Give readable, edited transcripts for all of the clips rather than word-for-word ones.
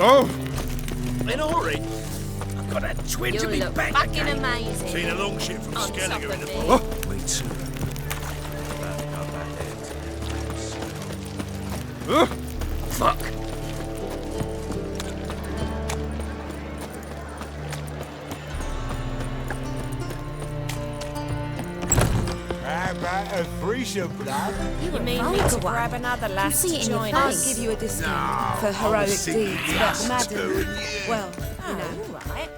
Oh! In a hurry? I've got a twinge You of me look back fucking again. amazing. Seen a long ship from On Skelliger top in of the me. port. Oh, me too. Fuck. How about a threesome, blood? You You mean me to grab another lass see to it in your join face. us? I'll give you a discount No, for I was heroic thinking deeds, just but two madam, and you. well, you Oh, know. all right.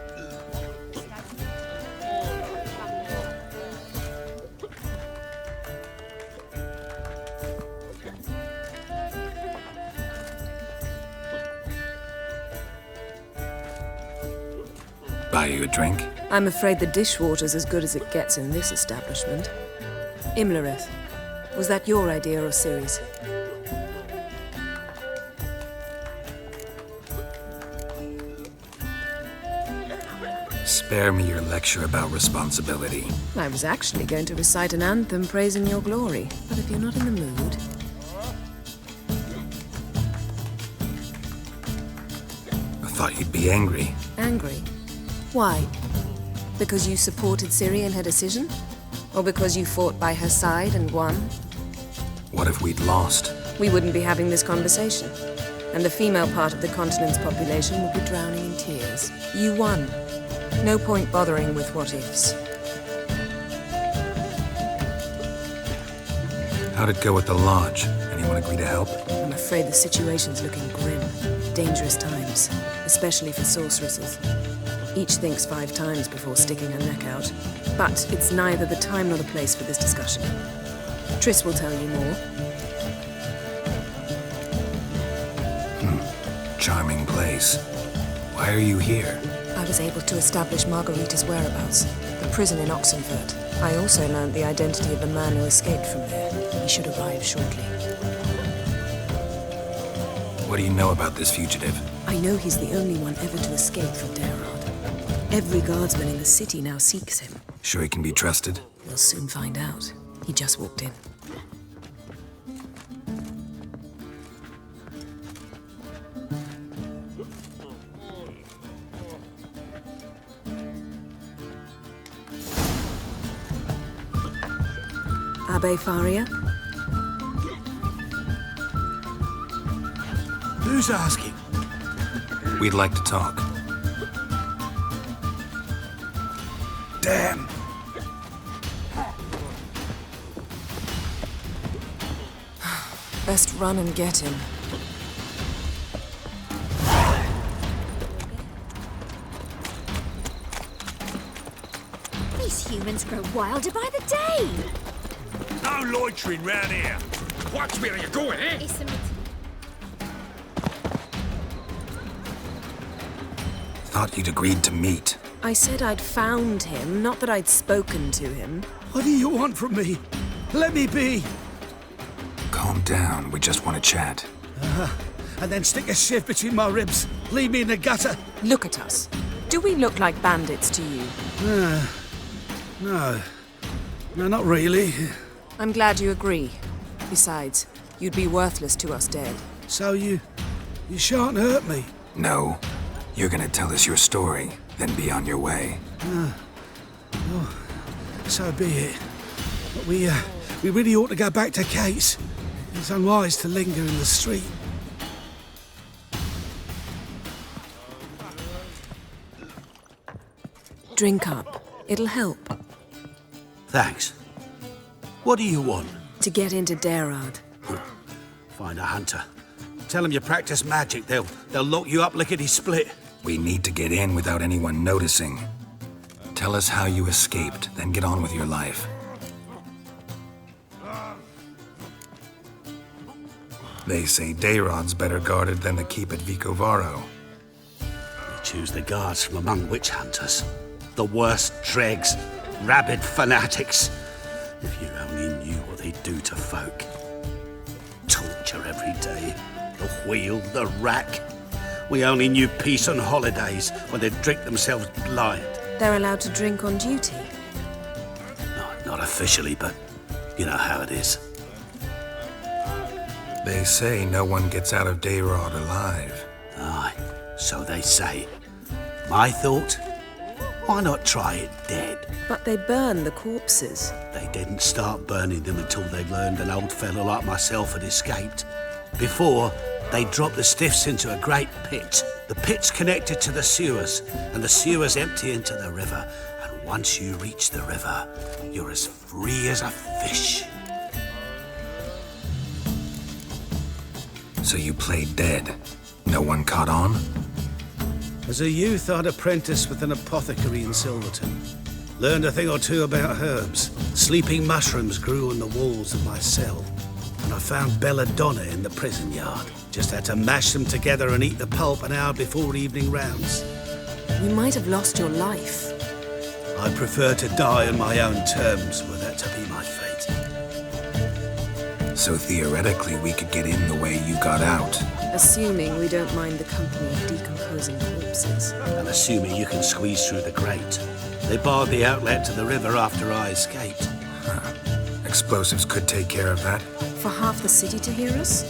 Buy you a drink? I'm afraid the dishwater's as good as it gets in this establishment. Imlerith, was that your idea or Ciri's? Spare me your lecture about responsibility. I was actually going to recite an anthem praising your glory, but if you're not in the mood... I thought you'd be angry. Angry? Why? Because you supported Ciri in her decision? Or because you fought by her side and won? What if we'd lost? We wouldn't be having this conversation. And the female part of the continent's population would be drowning in tears. You won. No point bothering with what-ifs. How'd it go with the lodge? Anyone agree to help? I'm afraid the situation's looking grim. Dangerous times, especially for sorceresses. Each thinks 5 times before sticking her neck out. But it's neither the time nor the place for this discussion. Triss will tell you more. Charming place. Why are you here? I was able to establish Margarita's whereabouts, the prison in Oxenfurt. I also learned the identity of a man who escaped from there. He should arrive shortly. What do you know about this fugitive? I know he's the only one ever to escape from Derard. Every guardsman in the city now seeks him. Sure he can be trusted? We'll soon find out. He just walked in. Abbe Faria? Who's asking? We'd like to talk. Damn. Best run and get him. These humans grow wilder by the day. No loitering round here. Watch where you're going, eh? It's a Thought you'd agreed to meet. I said I'd found him, not that I'd spoken to him. What do you want from me? Let me be. Calm down, we just want to chat. And then stick a shiv between my ribs. Leave me in the gutter. Look at us. Do we look like bandits to you? No. No, not really. I'm glad you agree. Besides, you'd be worthless to us dead. So you shan't hurt me. No. You're gonna tell us your story, then be on your way. So be it. But we really ought to go back to Kate's. It's unwise to linger in the street. Drink up. It'll help. Thanks. What do you want? To get into Derard. Find a hunter. Tell them you practice magic. They'll lock you up lickety-split. We need to get in without anyone noticing. Tell us how you escaped, then get on with your life. They say Dayrod's better guarded than the keep at Vicovaro. You choose the guards from among witch hunters. The worst dregs, rabid fanatics. If you only knew what they do to folk. Torture every day. The wheel, the rack. We only knew peace on holidays when they'd drink themselves blind. They're allowed to drink on duty. No, not officially, but you know how it is. They say no one gets out of Dayrod alive. Aye, So they say. My thought? Why not try it dead? But they burn the corpses. They didn't start burning them until they learned an old fellow like myself had escaped. Before, they dropped the stiffs into a great pit. The pit's connected to the sewers, and the sewers empty into the river. And once you reach the river, you're as free as a fish. So you played dead. No one caught on? As a youth, I'd apprenticed with an apothecary in Silverton. Learned a thing or two about herbs. Sleeping mushrooms grew on the walls of my cell. And I found belladonna in the prison yard. Just had to mash them together and eat the pulp an hour before evening rounds. You might have lost your life. I prefer to die on my own terms, were that to be my fate. So theoretically, we could get in the way you got out. Assuming we don't mind the company of decomposing corpses. And assuming you can squeeze through the grate. They barred the outlet to the river after I escaped. Explosives could take care of that. For half the city to hear us?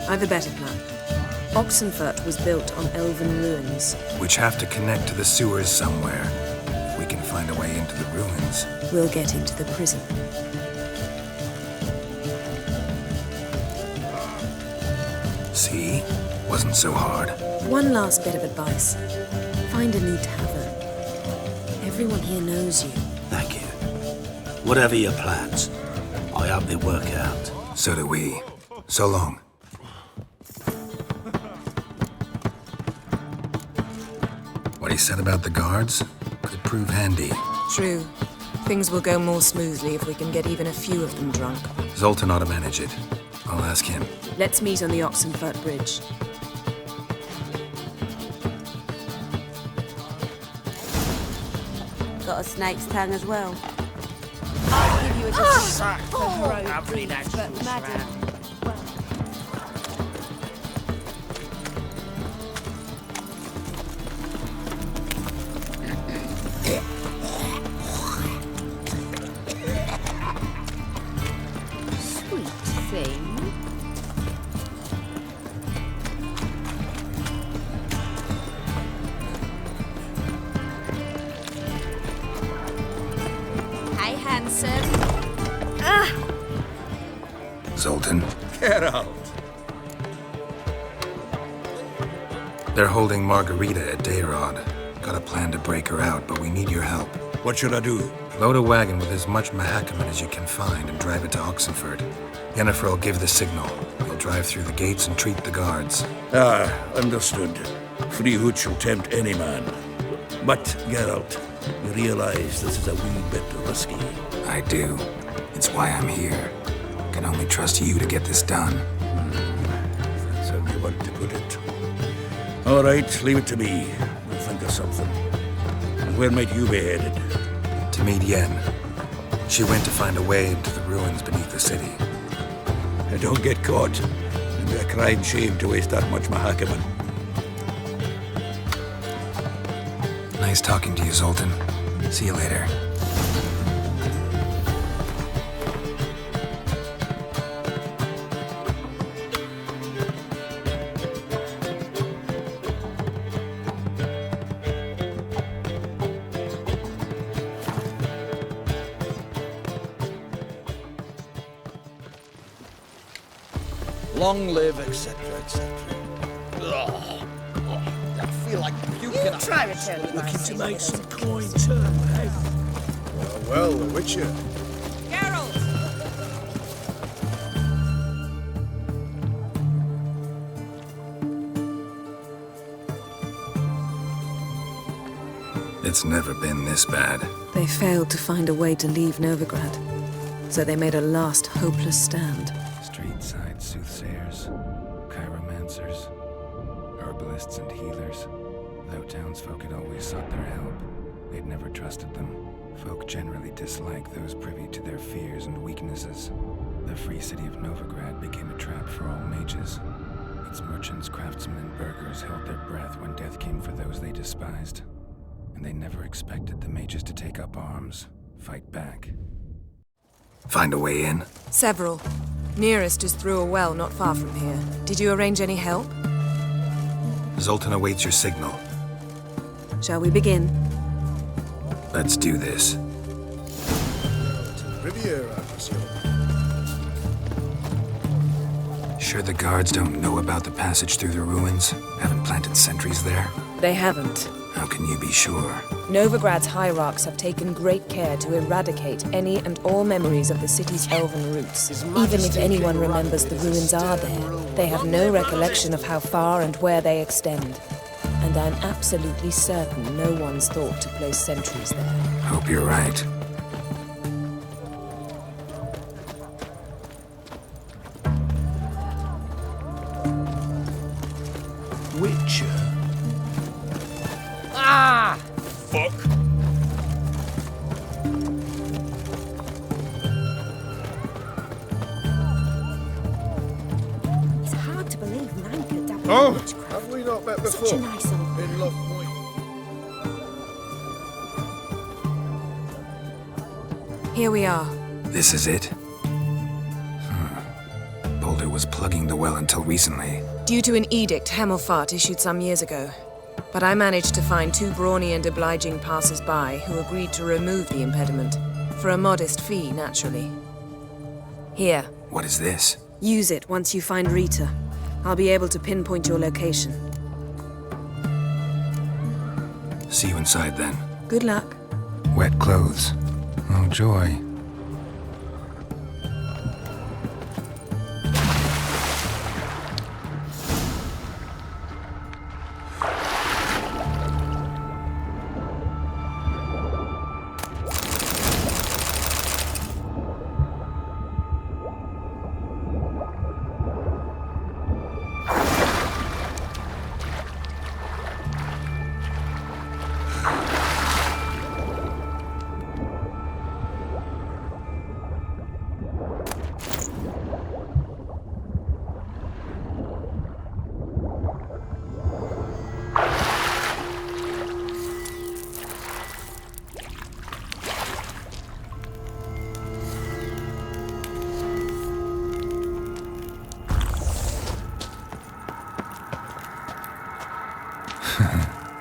I've a better plan. Oxenfurt was built on elven ruins. Which have to connect to the sewers somewhere. If we can find a way into the ruins. We'll get into the prison. See? Wasn't so hard. One last bit of advice. Find a new tavern. Everyone here knows you. Thank you. Whatever your plans, I hope they work out. So do we. So long. What he said about the guards could prove handy. True. Things will go more smoothly if we can get even a few of them drunk. Zoltan ought to manage it. I'll ask him. Let's meet on the Oxenfurt Bridge. Got a snake's tongue as well. I'll give you a good sack for heroic deeds, but madam... Sweet thing. Hey, handsome. Zoltan. Get out. They're holding Margarita at Dayrod. Got a plan to break her out, but we need your help. What should I do? Load a wagon with as much Mahakaman as you can find and drive it to Oxenfurt. Yennefer will give the signal. You'll drive through the gates and treat the guards. Ah, understood. Free hood shall tempt any man. But, Geralt, you realize this is a wee bit risky. I do. It's why I'm here. Can only trust you to get this done. That's how you want to put it. All right, leave it to me. We'll think of something. And where might you be headed? To meet Yen. She went to find a way into the ruins beneath the city. And don't get caught. It'd be a crying shame to waste that much Mahakaman. Nice talking to you, Zoltan. See you later. Long live, etc., etc. I feel like puking. Try returning Looking to make some coin turn, eh? Well, the Witcher. Geralt! It's never been this bad. They failed to find a way to leave Novigrad, so they made a last hopeless stand. Street-side soothsayers, chiromancers, herbalists and healers. Though townsfolk had always sought their help, they'd never trusted them. Folk generally disliked those privy to their fears and weaknesses. The free city of Novigrad became a trap for all mages. Its merchants, craftsmen, and burghers held their breath when death came for those they despised. And they never expected the mages to take up arms, fight back. Find a way in? Several. Nearest is through a well not far from here. Did you arrange any help? Zoltan awaits your signal. Shall we begin? Let's do this. Riviera, monsieur. Sure the guards don't know about the passage through the ruins? Haven't planted sentries there? They haven't. How can you be sure? Novigrad's hierarchs have taken great care to eradicate any and all memories of the city's elven roots. Even if anyone remembers the ruins are there, they have no recollection of how far and where they extend. And I'm absolutely certain no one's thought to place sentries there. Hope you're right. Witcher. Ah! Fuck. It's hard to believe Nanka dabbled Oh, in witchcraft. have we not met before? Such a nice old... In Love Point. Here we are. This is it? Boulder was plugging the well until recently. Due to an edict Hemelfart issued some years ago. But I managed to find two brawny and obliging passers-by who agreed to remove the impediment. For a modest fee, naturally. Here, What is this? use it once you find Rita. I'll be able to pinpoint your location. See you inside then. Good luck. Wet clothes. Oh, joy.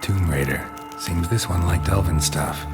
Tomb Raider. Seems this one liked elven stuff.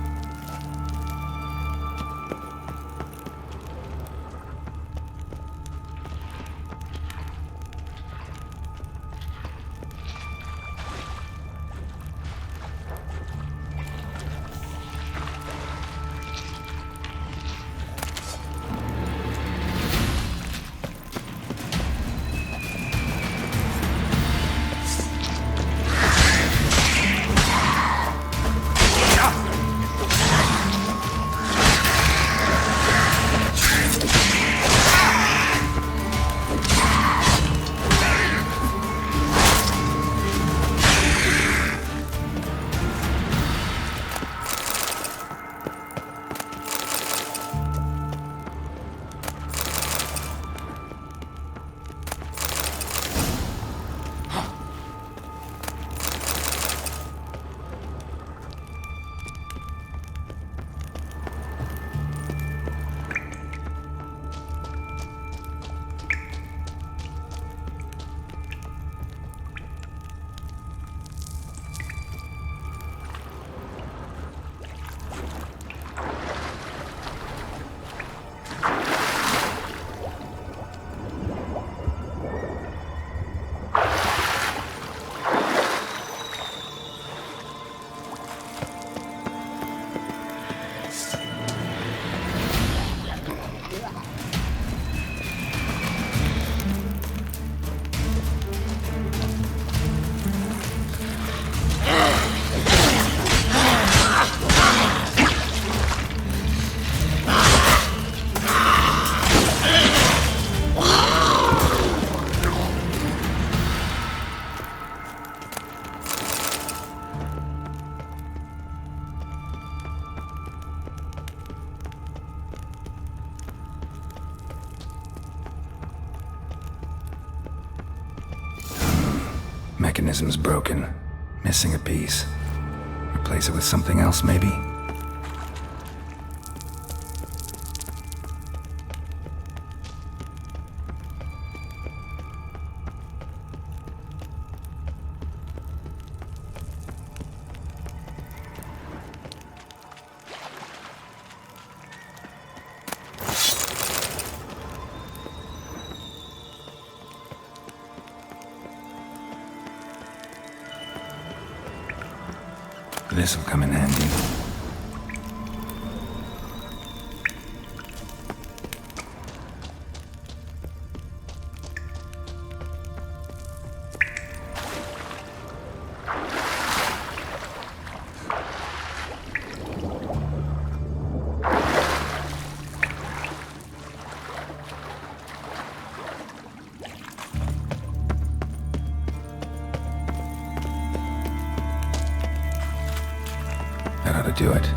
Mechanism's broken. Missing a piece. Replace it with something else, maybe? This'll come in handy. That ought to do it.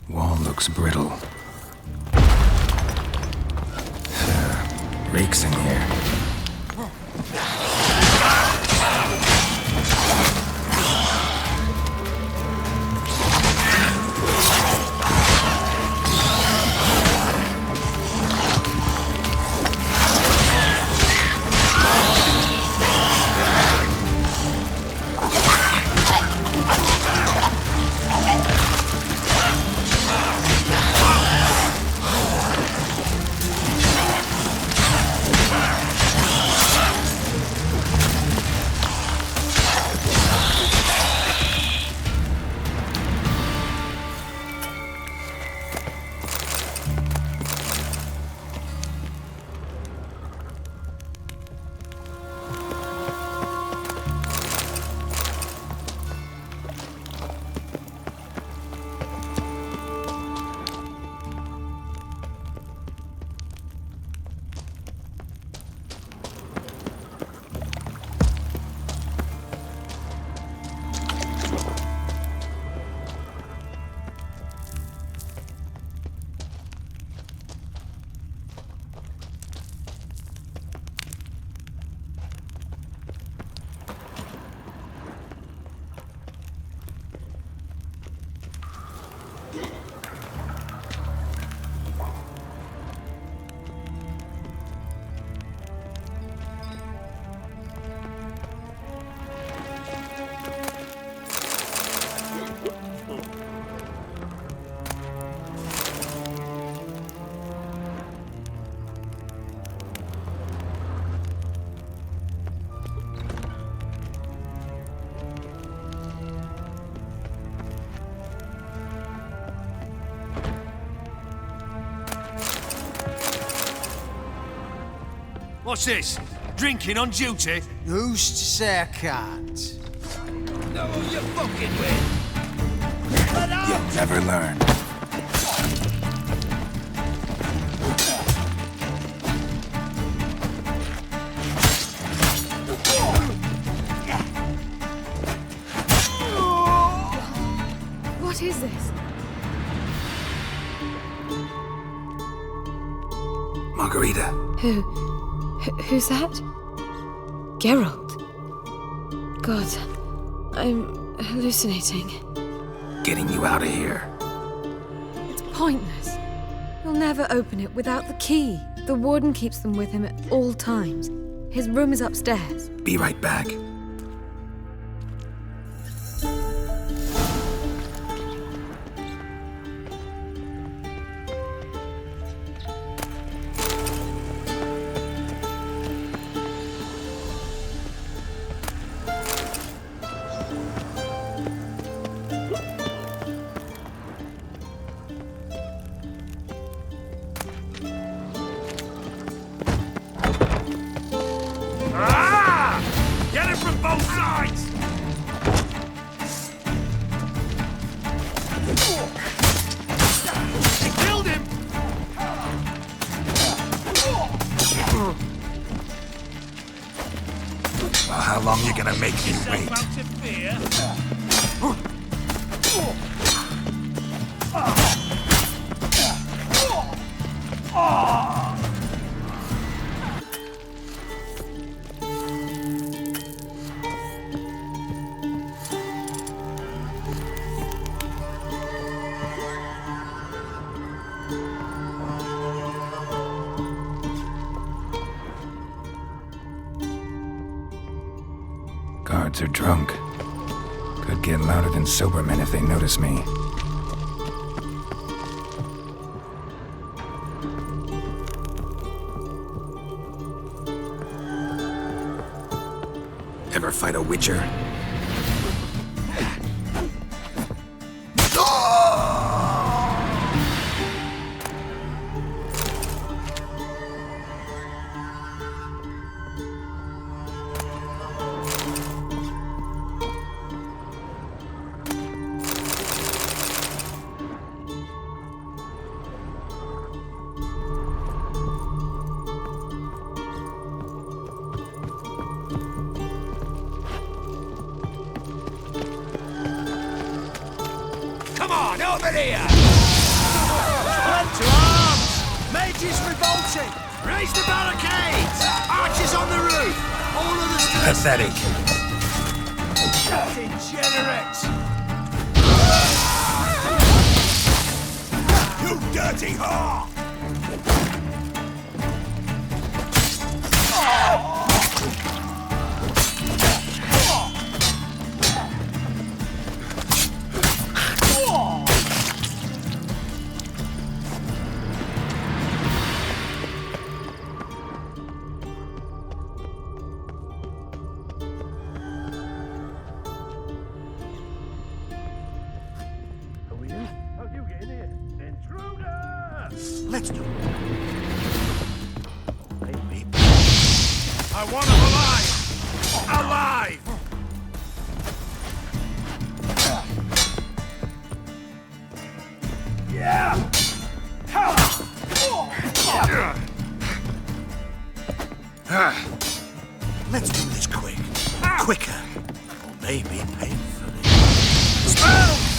Wall looks brittle. Reeks in here. What's this? Drinking on duty? Who's to say I can't? Know who you're fucking with? You'll never learn. What is this? Margarita. Who's that? Geralt. God, I'm hallucinating. Getting you out of here. It's pointless. He'll never open it without the key. The warden keeps them with him at all times. His room is upstairs. Be right back. long you gonna make me wait? Guards are drunk. Could get louder than sober men if they notice me. Ever fight a witcher? Come on, over here! Stand to arms! Mages revolting! Raise the barricades! Archers on the roof! All of us to the Pathetic. Degenerate! You dirty whore! Let's do it. I want him alive! Alive! Yeah! Let's do this quick. Quicker. Or maybe painfully. Spells!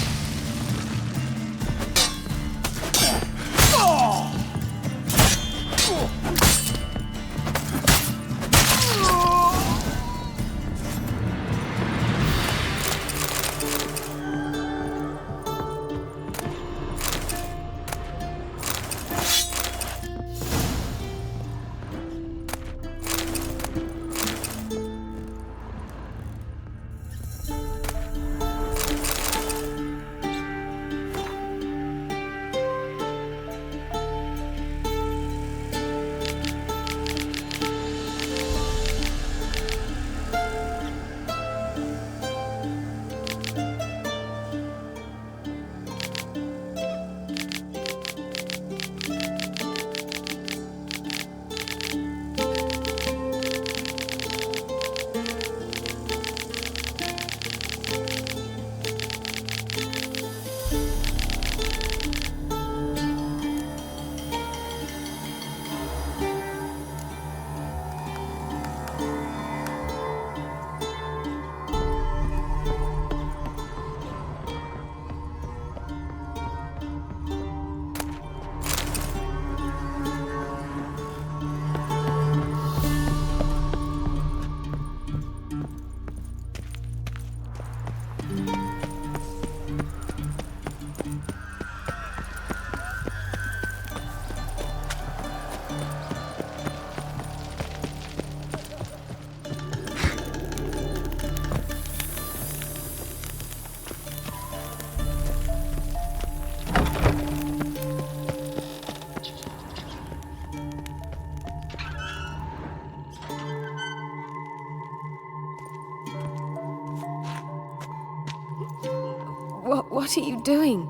What are you doing?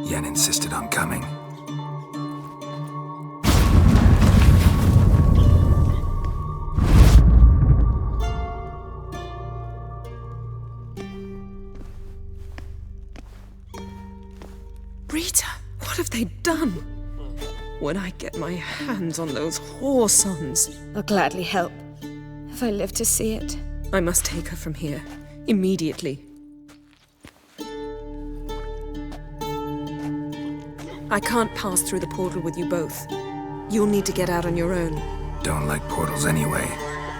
Yen insisted on coming. Rita, what have they done? When I get my hands on those whore sons. I'll gladly help, if I live to see it. I must take her from here. Immediately. I can't pass through the portal with you both. You'll need to get out on your own. Don't like portals anyway.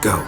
Go.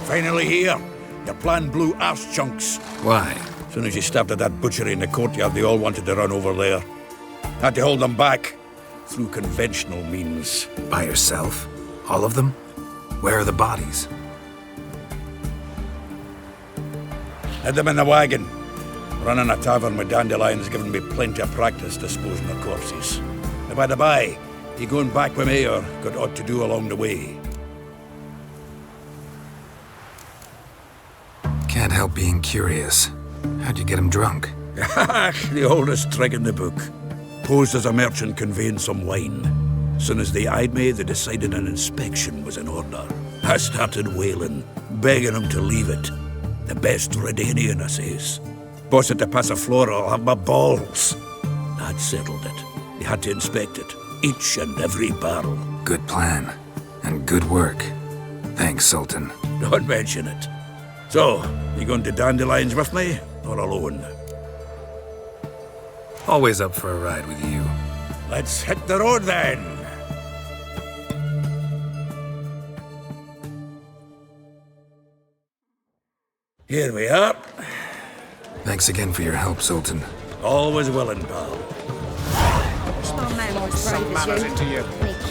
Finally here. Your plan blew arse chunks. Why? As soon as you stabbed at that butchery in the courtyard, they all wanted to run over there. Had to hold them back. Through conventional means. By yourself? All of them? Where are the bodies? Had them in the wagon. Running a tavern with dandelions given me plenty of practice disposing of corpses. And by the by, you going back with me or got aught to do along the way? Can't help being curious. How'd you get him drunk? The oldest trick in the book. Posed as a merchant conveying some wine. Soon as they eyed me, they decided an inspection was in order. I started wailing, begging them to leave it. The best Redanian, I says. Boss had to pass a floor, I'll have my balls. That settled it. They had to inspect it, each and every barrel. Good plan. And good work. Thanks, Sultan. Don't mention it. So, you going to dandelions with me, or alone? Always up for a ride with you. Let's hit the road then. Here we are. Thanks again for your help, Sultan. Always willing, pal. My man was brave as you. And he